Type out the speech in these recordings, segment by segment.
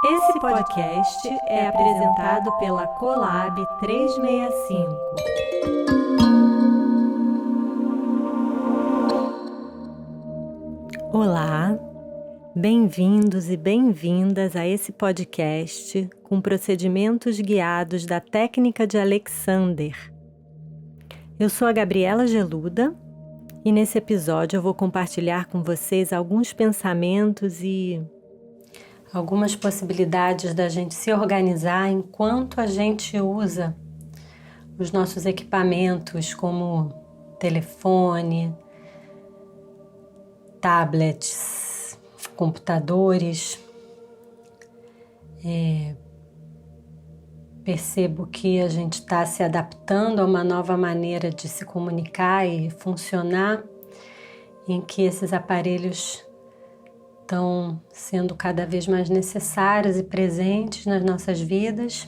Esse podcast é apresentado pela Colab 365. Olá, bem-vindos e bem-vindas a esse podcast com procedimentos guiados da técnica de Alexander. Eu sou a Gabriela Geluda e nesse episódio eu vou compartilhar com vocês alguns pensamentos e algumas possibilidades da gente se organizar enquanto a gente usa os nossos equipamentos como telefone, tablets, computadores. Percebo que a gente está se adaptando a uma nova maneira de se comunicar e funcionar, em que esses aparelhos estão sendo cada vez mais necessários e presentes nas nossas vidas,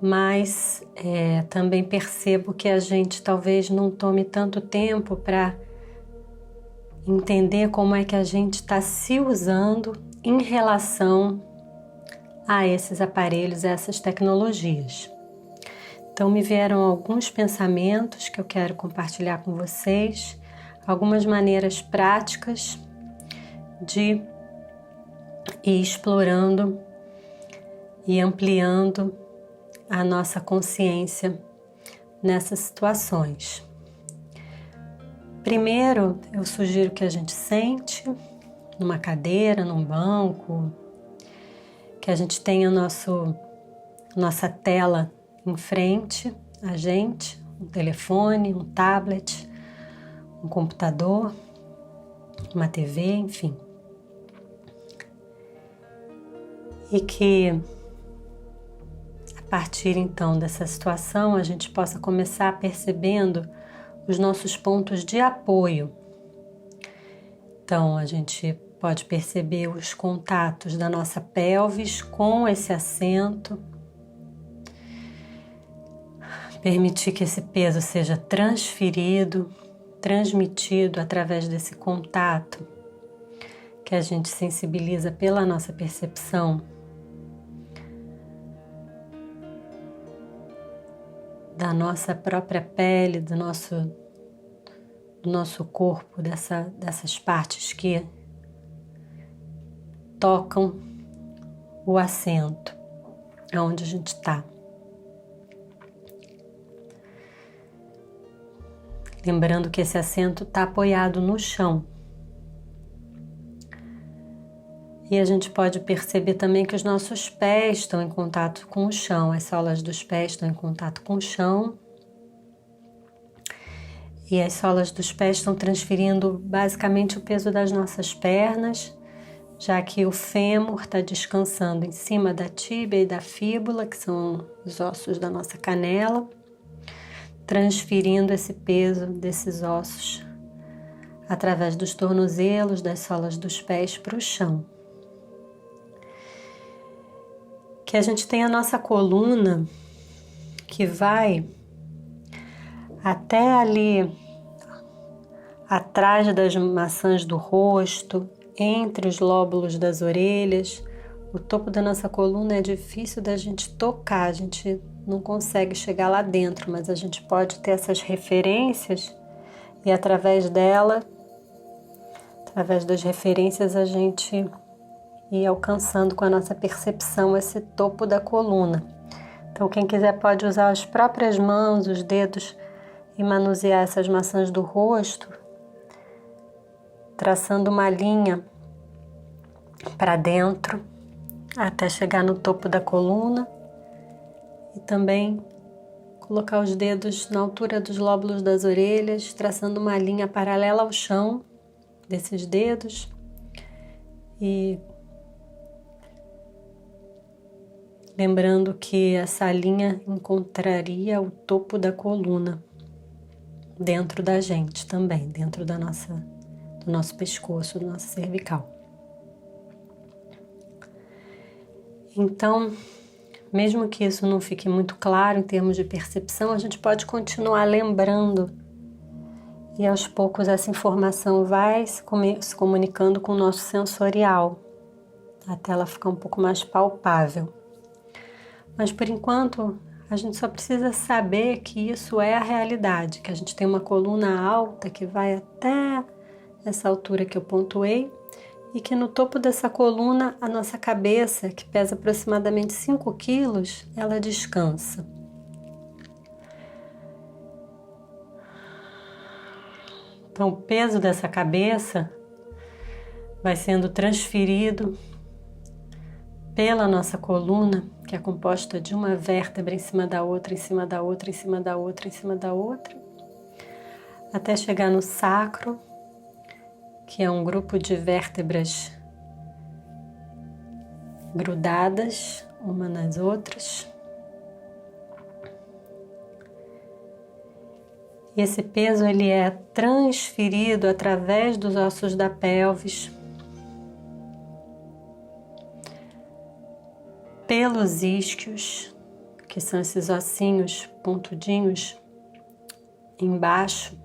mas também percebo que a gente talvez não tome tanto tempo para entender como é que a gente está se usando em relação a esses aparelhos, a essas tecnologias. Então me vieram alguns pensamentos que eu quero compartilhar com vocês, algumas maneiras práticas de ir explorando e ampliando a nossa consciência nessas situações. Primeiro, eu sugiro que a gente sente numa cadeira, num banco, que a gente tenha nossa tela em frente a gente, um telefone, um tablet, um computador, uma TV, enfim. E que a partir então dessa situação a gente possa começar percebendo os nossos pontos de apoio. Então a gente pode perceber os contatos da nossa pelvis com esse assento, permitir que esse peso seja transferido, transmitido através desse contato que a gente sensibiliza pela nossa percepção da nossa própria pele, do nosso corpo, dessas partes que tocam o assento onde a gente está. Lembrando que esse assento está apoiado no chão. E a gente pode perceber também que os nossos pés estão em contato com o chão, as solas dos pés estão em contato com o chão. E as solas dos pés estão transferindo basicamente o peso das nossas pernas, já que o fêmur está descansando em cima da tíbia e da fíbula, que são os ossos da nossa canela, transferindo esse peso desses ossos através dos tornozelos, das solas dos pés para o chão. Que a gente tem a nossa coluna que vai até ali atrás das maçãs do rosto, entre os lóbulos das orelhas. O topo da nossa coluna é difícil da gente tocar, a gente não consegue chegar lá dentro, mas a gente pode ter essas referências e através dela, através das referências, a gente ir alcançando com a nossa percepção esse topo da coluna. Então quem quiser pode usar as próprias mãos, os dedos e manusear essas maçãs do rosto, traçando uma linha para dentro até chegar no topo da coluna e também colocar os dedos na altura dos lóbulos das orelhas, traçando uma linha paralela ao chão desses dedos e lembrando que essa linha encontraria o topo da coluna dentro da gente também, dentro do nosso pescoço, do nosso cervical. Então, mesmo que isso não fique muito claro em termos de percepção, a gente pode continuar lembrando e aos poucos essa informação vai se comunicando com o nosso sensorial. até ela ficar um pouco mais palpável. Mas por enquanto, a gente só precisa saber que isso é a realidade, que a gente tem uma coluna alta que vai até essa altura que eu pontuei e que no topo dessa coluna a nossa cabeça, que pesa aproximadamente 5 quilos, ela descansa. Então o peso dessa cabeça vai sendo transferido pela nossa coluna, que é composta de uma vértebra em cima da outra, em cima da outra, em cima da outra, em cima da outra, até chegar no sacro, que é um grupo de vértebras grudadas uma nas outras. E esse peso ele é transferido através dos ossos da pelvis, pelos isquios, que são esses ossinhos pontudinhos embaixo,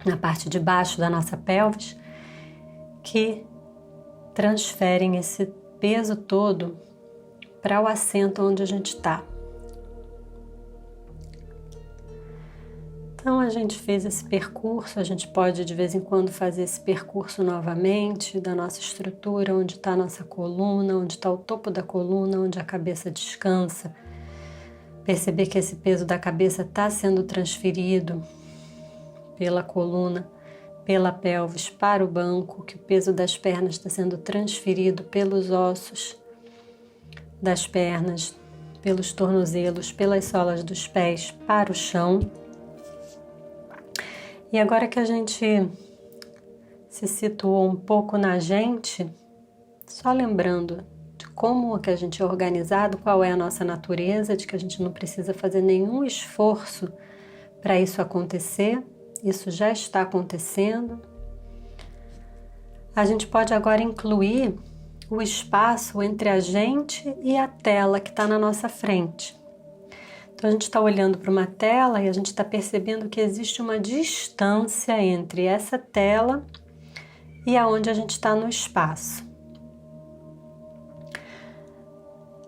na parte de baixo da nossa pelvis, que transferem esse peso todo para o assento onde a gente está. Então a gente fez esse percurso, a gente pode de vez em quando fazer esse percurso novamente da nossa estrutura, onde está a nossa coluna, onde está o topo da coluna, onde a cabeça descansa. Perceber que esse peso da cabeça está sendo transferido pela coluna, pela pelvis para o banco, que o peso das pernas está sendo transferido pelos ossos das pernas, pelos tornozelos, pelas solas dos pés para o chão. E agora que a gente se situou um pouco na gente, só lembrando de como que a gente é organizado, qual é a nossa natureza, de que a gente não precisa fazer nenhum esforço para isso acontecer, isso já está acontecendo. A gente pode agora incluir o espaço entre a gente e a tela que está na nossa frente. Então a gente está olhando para uma tela e a gente está percebendo que existe uma distância entre essa tela e aonde a gente está no espaço.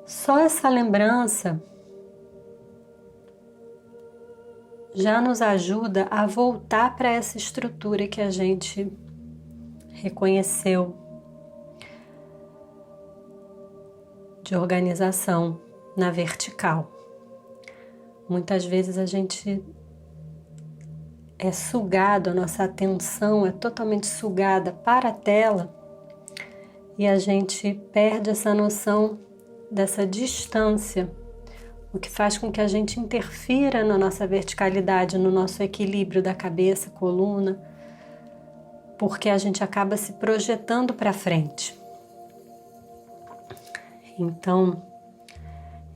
Só essa lembrança já nos ajuda a voltar para essa estrutura que a gente reconheceu de organização na vertical. Muitas vezes a gente é sugado, a nossa atenção é totalmente sugada para a tela e a gente perde essa noção dessa distância, o que faz com que a gente interfira na nossa verticalidade, no nosso equilíbrio da cabeça, coluna, porque a gente acaba se projetando para frente. Então,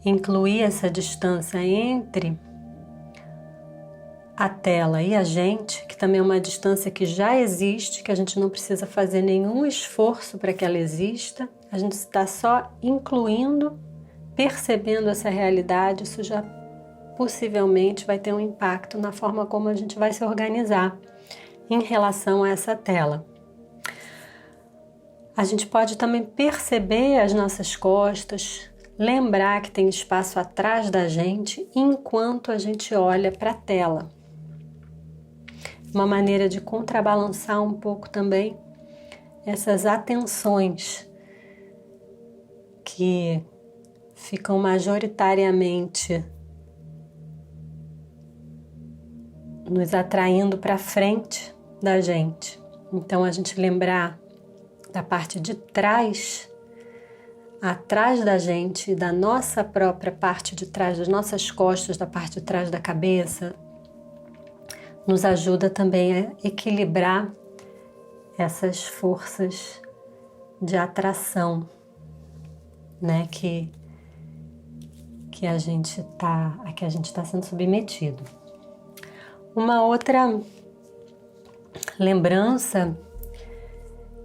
incluir essa distância entre a tela e a gente, que também é uma distância que já existe, que a gente não precisa fazer nenhum esforço para que ela exista, a gente está só incluindo, percebendo essa realidade, isso já possivelmente vai ter um impacto na forma como a gente vai se organizar em relação a essa tela. A gente pode também perceber as nossas costas, lembrar que tem espaço atrás da gente enquanto a gente olha para a tela. Uma maneira de contrabalançar um pouco também essas atenções que ficam majoritariamente nos atraindo para frente da gente. Então a gente lembrar da parte de trás, atrás da gente, da nossa própria parte de trás, das nossas costas, da parte de trás da cabeça, nos ajuda também a equilibrar essas forças de atração, né, que a gente está sendo submetido. Uma outra lembrança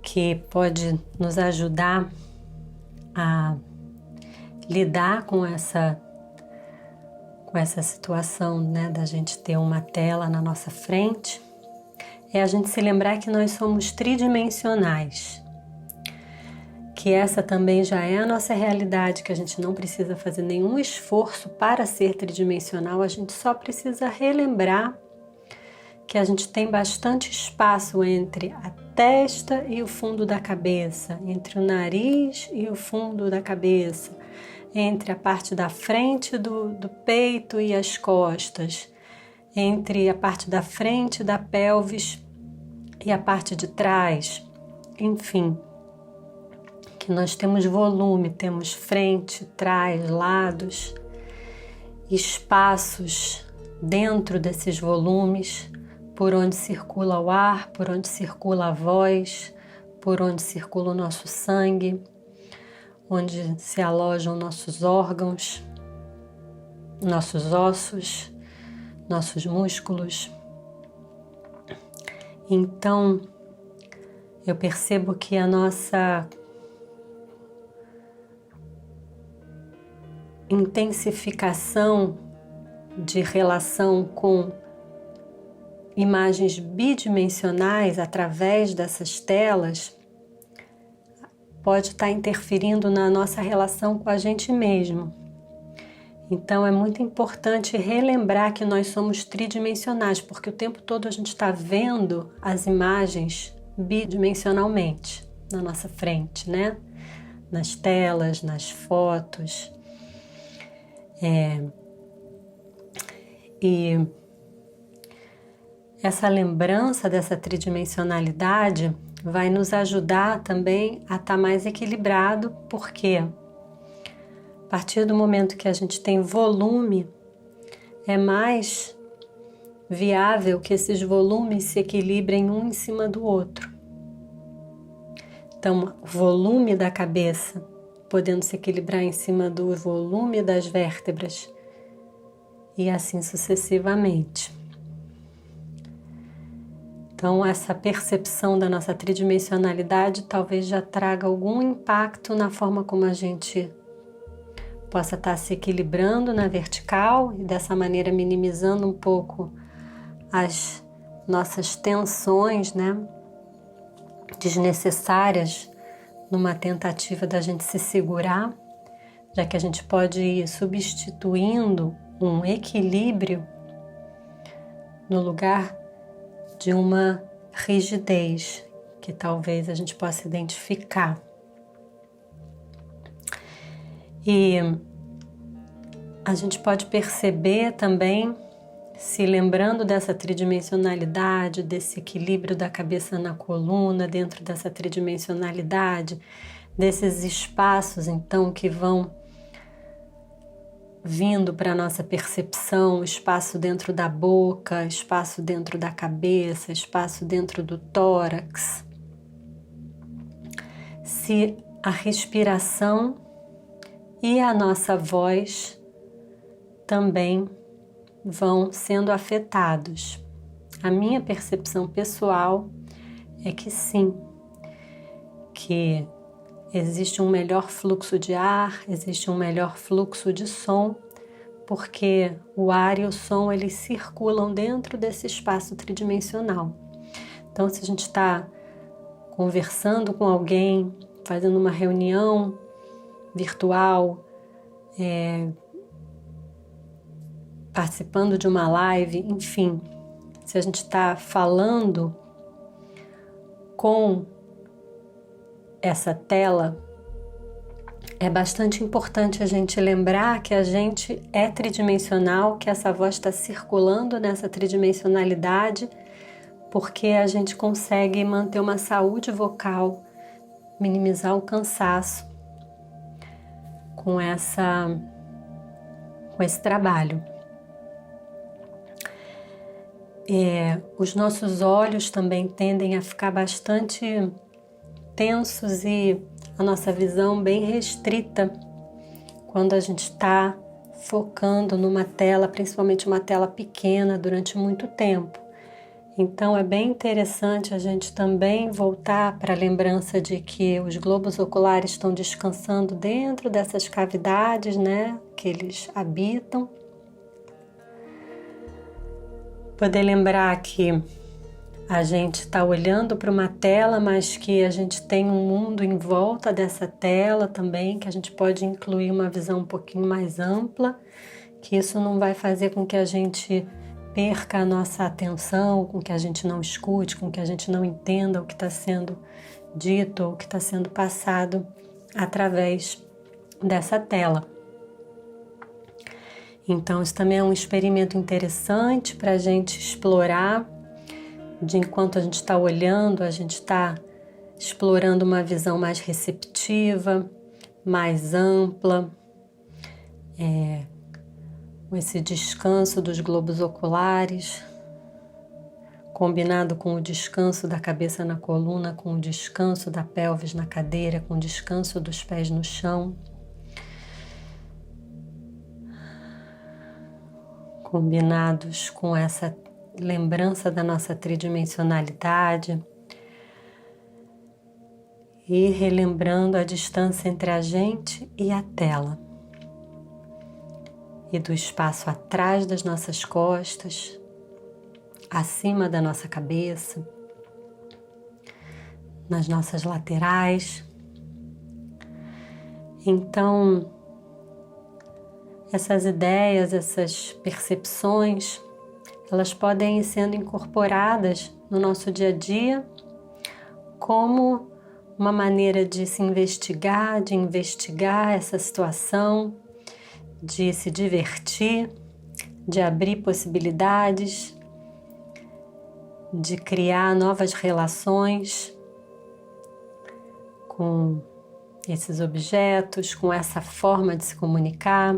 que pode nos ajudar a lidar com essa situação, né, da gente ter uma tela na nossa frente, é a gente se lembrar que nós somos tridimensionais, que essa também já é a nossa realidade, que a gente não precisa fazer nenhum esforço para ser tridimensional, a gente só precisa relembrar que a gente tem bastante espaço entre a testa e o fundo da cabeça, entre o nariz e o fundo da cabeça, entre a parte da frente do peito e as costas, entre a parte da frente da pelvis e a parte de trás, enfim, que nós temos volume, temos frente, trás, lados, espaços dentro desses volumes, por onde circula o ar, por onde circula a voz, por onde circula o nosso sangue, onde se alojam nossos órgãos, nossos ossos, nossos músculos. Então, eu percebo que a nossa intensificação de relação com imagens bidimensionais através dessas telas pode estar interferindo na nossa relação com a gente mesmo. Então é muito importante relembrar que nós somos tridimensionais, porque o tempo todo a gente está vendo as imagens bidimensionalmente na nossa frente, né? Nas telas, nas fotos. E essa lembrança dessa tridimensionalidade vai nos ajudar também a estar mais equilibrado, porque a partir do momento que a gente tem volume, é mais viável que esses volumes se equilibrem um em cima do outro. Então, o volume da cabeça podendo se equilibrar em cima do volume das vértebras e assim sucessivamente. Então, essa percepção da nossa tridimensionalidade talvez já traga algum impacto na forma como a gente possa estar se equilibrando na vertical e dessa maneira minimizando um pouco as nossas tensões, né, desnecessárias numa tentativa da gente se segurar, já que a gente pode ir substituindo um equilíbrio no lugar de uma rigidez que talvez a gente possa identificar. E a gente pode perceber também, se lembrando dessa tridimensionalidade, desse equilíbrio da cabeça na coluna, dentro dessa tridimensionalidade, desses espaços então que vão vindo para a nossa percepção, espaço dentro da boca, espaço dentro da cabeça, espaço dentro do tórax. Se a respiração e a nossa voz também vão sendo afetados. A minha percepção pessoal é que sim, que existe um melhor fluxo de ar, existe um melhor fluxo de som, porque o ar e o som eles circulam dentro desse espaço tridimensional. Então, se a gente está conversando com alguém, fazendo uma reunião virtual, participando de uma live, enfim, se a gente está falando com essa tela, é bastante importante a gente lembrar que a gente é tridimensional, que essa voz está circulando nessa tridimensionalidade, porque a gente consegue manter uma saúde vocal, minimizar o cansaço com esse trabalho. Os nossos olhos também tendem a ficar bastante tensos e a nossa visão bem restrita quando a gente está focando numa tela, principalmente uma tela pequena, durante muito tempo. Então é bem interessante a gente também voltar para a lembrança de que os globos oculares estão descansando dentro dessas cavidades, né, que eles habitam. Poder lembrar que a gente está olhando para uma tela, mas que a gente tem um mundo em volta dessa tela também, que a gente pode incluir uma visão um pouquinho mais ampla, que isso não vai fazer com que a gente perca a nossa atenção, com que a gente não escute, com que a gente não entenda o que está sendo dito ou o que está sendo passado através dessa tela. Então, isso também é um experimento interessante para a gente explorar. De enquanto a gente está olhando, a gente está explorando uma visão mais receptiva, mais ampla, com esse descanso dos globos oculares, combinado com o descanso da cabeça na coluna, com o descanso da pelvis na cadeira, com o descanso dos pés no chão, combinados com essa lembrança da nossa tridimensionalidade e relembrando a distância entre a gente e a tela e do espaço atrás das nossas costas, acima da nossa cabeça, nas nossas laterais. Então, essas ideias, essas percepções, elas podem ir sendo incorporadas no nosso dia a dia como uma maneira de se investigar, de investigar essa situação, de se divertir, de abrir possibilidades, de criar novas relações com esses objetos, com essa forma de se comunicar,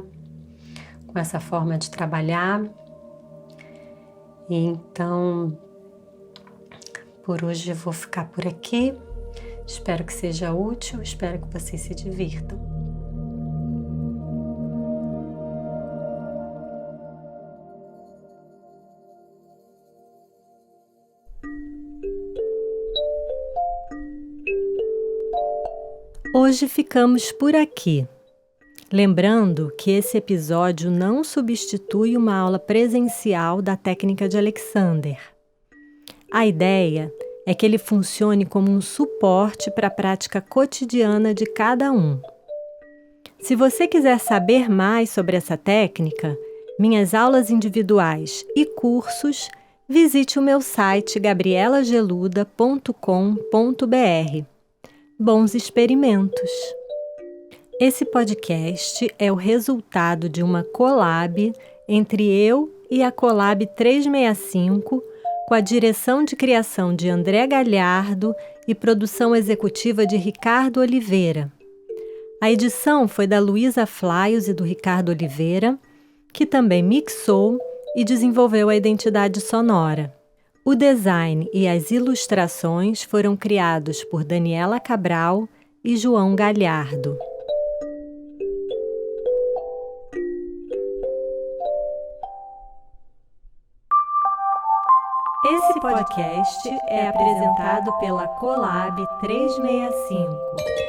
com essa forma de trabalhar. E então, por hoje eu vou ficar por aqui. Espero que seja útil, espero que vocês se divirtam. Hoje ficamos por aqui. Lembrando que esse episódio não substitui uma aula presencial da técnica de Alexander. A ideia é que ele funcione como um suporte para a prática cotidiana de cada um. Se você quiser saber mais sobre essa técnica, minhas aulas individuais e cursos, visite o meu site gabrielageluda.com.br. Bons experimentos! Esse podcast é o resultado de uma collab entre eu e a Collab 365, com a direção de criação de André Galhardo e produção executiva de Ricardo Oliveira. A edição foi da Luísa Flaios e do Ricardo Oliveira, que também mixou e desenvolveu a identidade sonora. O design e as ilustrações foram criados por Daniela Cabral e João Galhardo. Esse podcast é apresentado pela Collab 365.